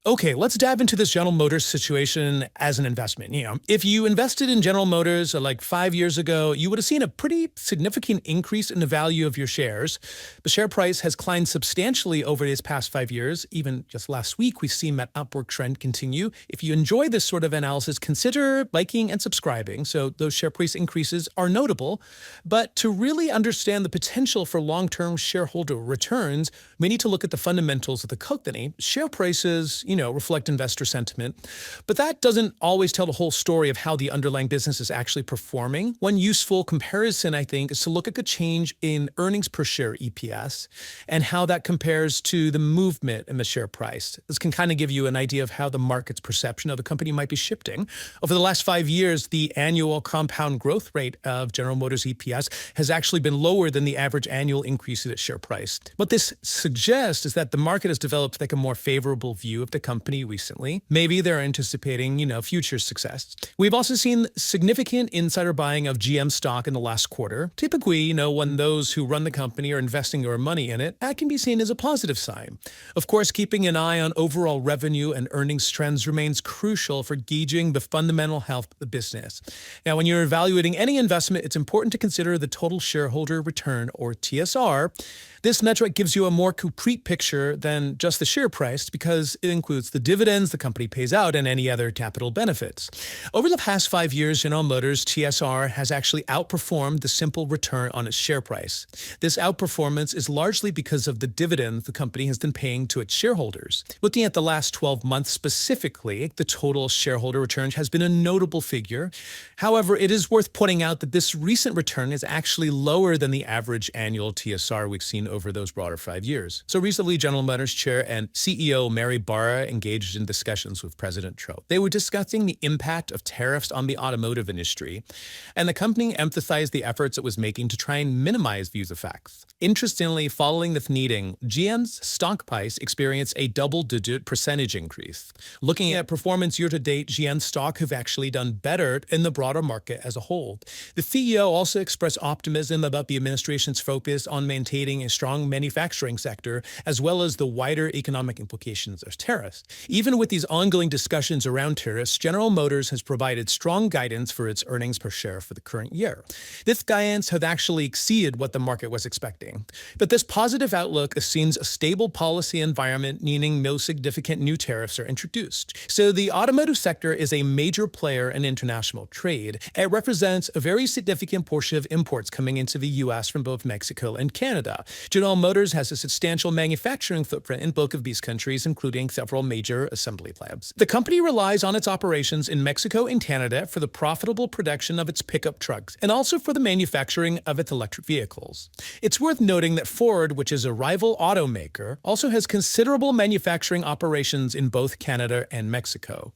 Okay, let's dive into this General Motors situation as an investment. If you invested in General Motors like 5 years ago, you would have seen a pretty significant increase in the value of your shares. The share price has climbed substantially over these past 5 years. Even just last week, we've seen that upward trend continue. If you enjoy this sort of analysis, consider liking and subscribing. So those share price increases are notable. But to really understand the potential for long-term shareholder returns, we need to look at the fundamentals of the company. Share prices, reflect investor sentiment. But that doesn't always tell the whole story of how the underlying business is actually performing. One useful comparison, I think, is to look at the change in earnings per share EPS and how that compares to the movement in the share price. This can kind of give you an idea of how the market's perception of the company might be shifting. Over the last 5 years, the annual compound growth rate of General Motors EPS has actually been lower than the average annual increase in its share price. What this suggests is that the market has developed like a more favorable view of the company recently. Maybe they're anticipating, future success. We've also seen significant insider buying of GM stock in the last quarter. Typically, when those who run the company are investing their money in it, that can be seen as a positive sign. Of course, keeping an eye on overall revenue and earnings trends remains crucial for gauging the fundamental health of the business. Now, when you're evaluating any investment, it's important to consider the total shareholder return, or TSR. This metric gives you a more complete picture than just the share price because it includes the dividends the company pays out and any other capital benefits. Over the past 5 years, General Motors TSR has actually outperformed the simple return on its share price. This outperformance is largely because of the dividends the company has been paying to its shareholders. Looking at the last 12 months specifically, the total shareholder return has been a notable figure. However, it is worth pointing out that this recent return is actually lower than the average annual TSR we've seen over those broader 5 years. So recently, General Motors Chair and CEO Mary Barra engaged in discussions with President Trump. They were discussing the impact of tariffs on the automotive industry, and the company emphasized the efforts it was making to try and minimize these effects. Interestingly, following this meeting, GM's stock price experienced a double-digit percentage increase. Looking at performance year-to-date, GM stock have actually done better in the broader market as a whole. The CEO also expressed optimism about the administration's focus on maintaining a strong manufacturing sector, as well as the wider economic implications of tariffs. Even with these ongoing discussions around tariffs, General Motors has provided strong guidance for its earnings per share for the current year. This guidance has actually exceeded what the market was expecting. But this positive outlook assumes a stable policy environment, meaning no significant new tariffs are introduced. So the automotive sector is a major player in international trade. It represents a very significant portion of imports coming into the U.S. from both Mexico and Canada. General Motors has a substantial manufacturing footprint in both of these countries, including several major assembly plants. The company relies on its operations in Mexico and Canada for the profitable production of its pickup trucks and also for the manufacturing of its electric vehicles. It's worth noting that Ford, which is a rival automaker, also has considerable manufacturing operations in both Canada and Mexico.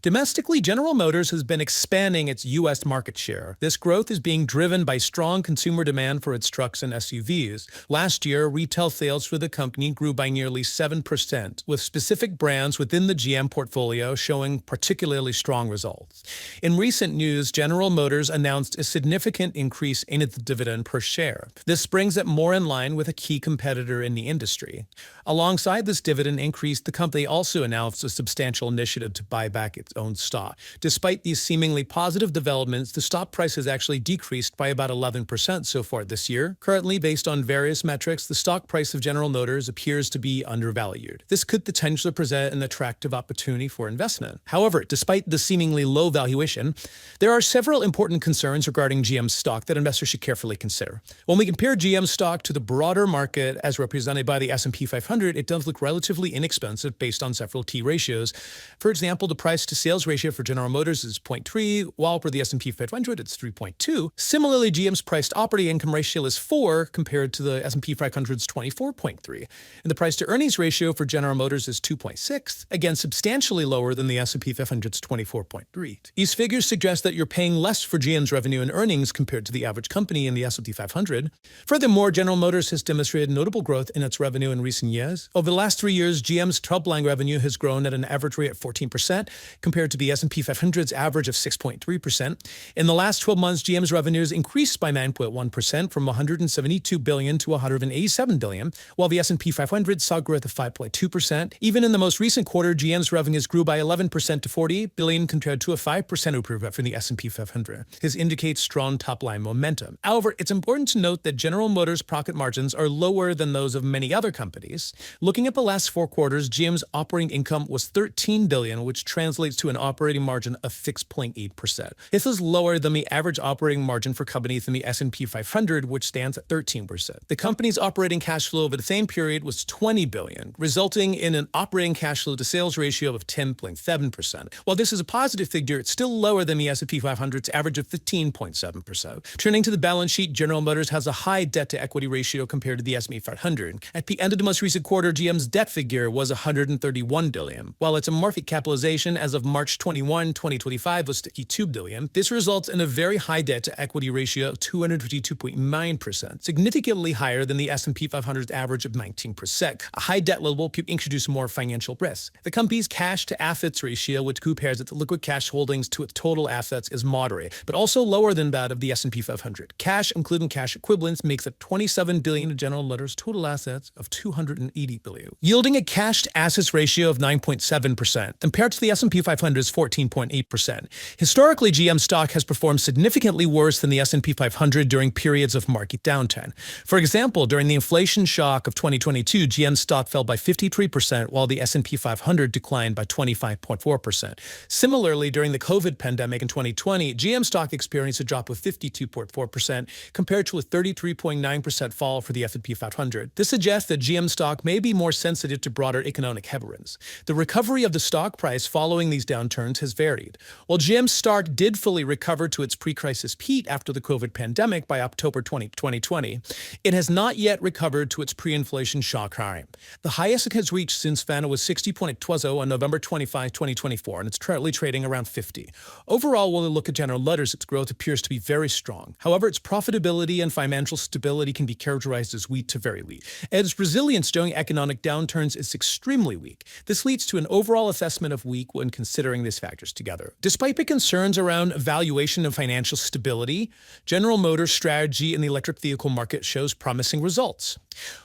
Domestically, General Motors has been expanding its U.S. market share. This growth is being driven by strong consumer demand for its trucks and SUVs. Last year, retail sales for the company grew by nearly 7%, with specific brands within the GM portfolio showing particularly strong results. In recent news, General Motors announced a significant increase in its dividend per share. This brings it more in line with a key competitor in the industry. Alongside this dividend increase, the company also announced a substantial initiative to buy back its own stock. Despite these seemingly positive developments, the stock price has actually decreased by about 11% so far this year. Currently, based on various metrics, the stock price of General Motors appears to be undervalued. This could potentially present an attractive opportunity for investment. However, despite the seemingly low valuation, there are several important concerns regarding GM's stock that investors should carefully consider. When we compare GM stock to the broader market as represented by the S&P 500, it does look relatively inexpensive based on several key ratios. For example, the price-to-sales ratio for General Motors is 0.3, while for the S&P 500 it's 3.2. Similarly, GM's price-to-operating income ratio is 4 compared to the S&P 500's 24.3. And the price-to-earnings ratio for General Motors is 2.6, again substantially lower than the S&P 500's 24.3. These figures suggest that you're paying less for GM's revenue and earnings compared to the average company in the S&P 500. Furthermore, General Motors has demonstrated notable growth in its revenue in recent years. Over the last 3 years, GM's top-line revenue has grown at an average rate of 14% compared to the S&P 500's average of 6.3%. In the last 12 months, GM's revenues increased by 9.1% from $172 billion to $187 billion, while the S&P 500 saw growth of 5.2%. Even in the most most recent quarter, GM's revenues grew by 11% to $40 billion compared to a 5% improvement from the S&P 500. This indicates strong top-line momentum. However, it's important to note that General Motors' profit margins are lower than those of many other companies. Looking at the last 4 quarters, GM's operating income was $13 billion, which translates to an operating margin of 6.8%. This is lower than the average operating margin for companies in the S&P 500, which stands at 13%. The company's operating cash flow over the same period was $20 billion, resulting in an operating cash flow to sales ratio of 10.7%. While this is a positive figure, it's still lower than the S&P 500's average of 15.7%. Turning to the balance sheet, General Motors has a high debt-to-equity ratio compared to the S&P 500. At the end of the most recent quarter, GM's debt figure was $131 billion, while its market capitalization as of March 21, 2025 was $52 billion. This results in a very high debt-to-equity ratio of 252.9%, significantly higher than the S&P 500's average of 19%. A high debt level could introduce more financial risk. The company's cash-to-assets ratio, which compares its liquid cash holdings to its total assets, is moderate, but also lower than that of the S&P 500. Cash, including cash equivalents, makes up $27 billion of General Motors' total assets of $280 billion, yielding a cash-to-assets ratio of 9.7%, compared to the S&P 500's 14.8%. Historically, GM stock has performed significantly worse than the S&P 500 during periods of market downturn. For example, during the inflation shock of 2022, GM stock fell by 53%, while the S&P 500 declined by 25.4%. Similarly, during the COVID pandemic in 2020, GM stock experienced a drop of 52.4% compared to a 33.9% fall for the S&P 500. This suggests that GM stock may be more sensitive to broader economic headwinds. The recovery of the stock price following these downturns has varied. While GM stock did fully recover to its pre-crisis peak after the COVID pandemic by October 2020, it has not yet recovered to its pre-inflation shock high. The highest it has reached since then was 60.20 on November 25, 2024, and it's currently trading around 50. Overall, when we look at General Motors, its growth appears to be very strong. However, its profitability and financial stability can be characterized as weak to very weak. Its resilience during economic downturns is extremely weak. This leads to an overall assessment of weak when considering these factors together. Despite the concerns around valuation and financial stability, General Motors' strategy in the electric vehicle market shows promising results.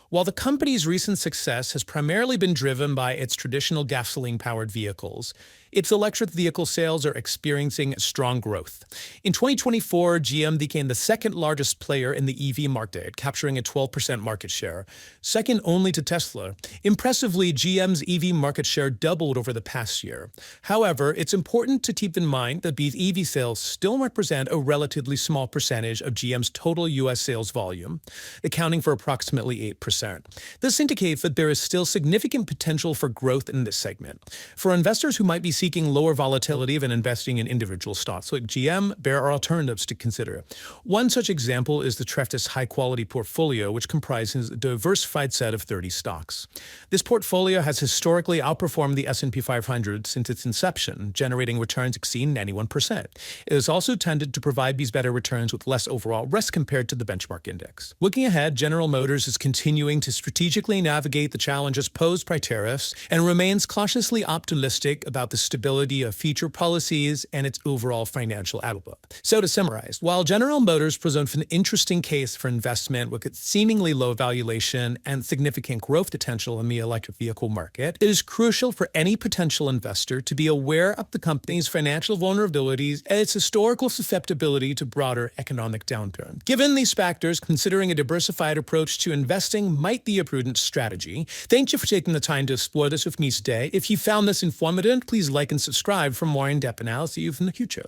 While the company's recent success has primarily been driven by its traditional gasoline-powered vehicles, its electric vehicle sales are experiencing strong growth. In 2024, GM became the second largest player in the EV market, capturing a 12% market share, second only to Tesla. Impressively, GM's EV market share doubled over the past year. However, it's important to keep in mind that these EV sales still represent a relatively small percentage of GM's total U.S. sales volume, accounting for approximately 8%. This indicates that there is still significant potential for growth in this segment. For investors who might be seeking lower volatility when investing in individual stocks like GM, there are alternatives to consider. One such example is the Treftis high-quality portfolio, which comprises a diversified set of 30 stocks. This portfolio has historically outperformed the S&P 500 since its inception, generating returns exceeding 91%. It has also tended to provide these better returns with less overall risk compared to the benchmark index. Looking ahead, General Motors is continuing to strategically navigate the challenges posed by tariffs and remains cautiously optimistic about the stability of future policies and its overall financial outlook. So to summarize, while General Motors presents an interesting case for investment with its seemingly low valuation and significant growth potential in the electric vehicle market, it is crucial for any potential investor to be aware of the company's financial vulnerabilities and its historical susceptibility to broader economic downturn. Given these factors, considering a diversified approach to investing might be a prudent strategy. Thank you for taking the time to explore this with me today. If you found this informative, please like and subscribe for more in-depth analysis in the future.